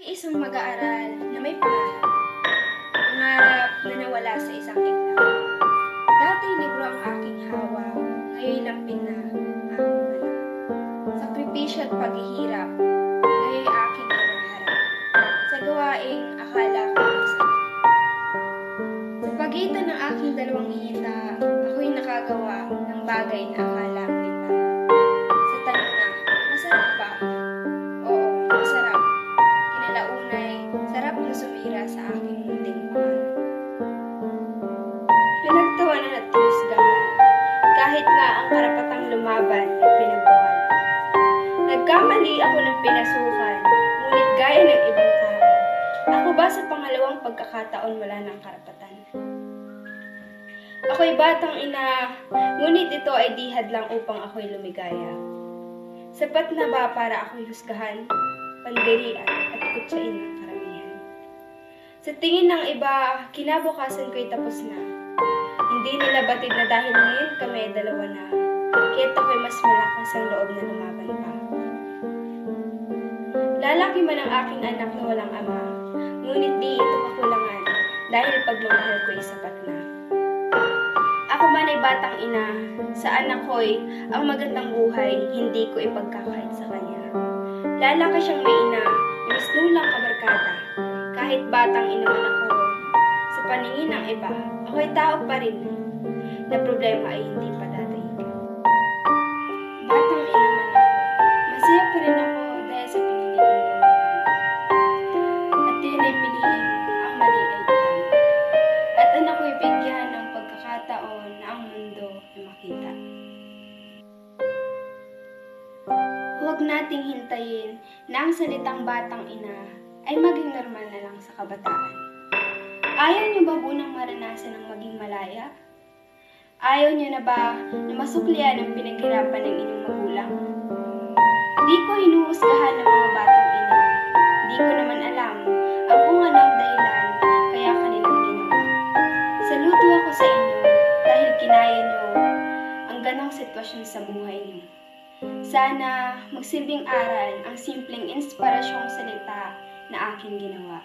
Isang mag-aaral na may pangarap. Pangarap na nawala sa isang eklat. Dati libro ang aking hawak, ngayon lampin na aking balak. Sakripisyo at paghihirap, ngayon aking hinaharap. Sa gawaing akala ko masarap. Sa pagitan ng aking dalawang hita, ako'y nakagawa ng bagay na akala ko'y tama. Sa tanong na, masarap ba? Oo, masarap. Kinalaunay, sarap na sumira sa aking munting pangarap. Pinagtawanan at tinusgahan, kahit nga ang karapatang lumaban ay pinagbawalan. Nagkamali ako ng pinasukan, ngunit gaya ng ibang tao, ako ba sa pangalawang pagkakataon wala ng karapatan? Ako'y batang ina, ngunit ito ay di hadlang upang ako'y lumigaya. Sapat na ba para ako'y husgahan, pandirian at kutsain ng karamihan? Sa tingin ng iba, kinabukasan ko'y tapos na. Hindi nila batid na dahil ngayon kami ay dalawa na, kaya't ako'y mas malakas ang loob na lumaban pa. Lalaki man ang aking anak na walang ama, ngunit di ito kakulangan dahil pagmamahal ko'y sapat na. Ako man ay batang ina, sa anak ko'y ang magandang buhay, hindi ko ipagkakait sa kanya. Lalaki siyang may ina, misnulang kabarkada, kahit batang ina man ako, sa paningin ng iba, ako'y tao pa rin, na problema ay hindi pa dadaig. Batang ina man ako, masaya pa rin ako dahil sa pinili kong gawin. At yun ay piliin, ang mali ay tama. At anak ko'y bigyan ng pagkakataon na ang mundo ay makita. Huwag nating hintayin na ang salitang batang ina ay maging normal na lang sa kabataan. Ayaw niyo ba bunang maranasan ng maging malaya? Ayaw niyo na ba na masuklian ang pinaghirapan ng inyong magulang? Di ko hinuhusgahan ng mga batang ina. Di ko naman alam ang kung anong dahilan kaya kanilang ginawa. Saludo ako sa inyo dahil kinaya niyo ang ganong sitwasyon sa buhay niyo. Sana magsilbing aral ang simpleng inspirasyong salita na aking ginawa.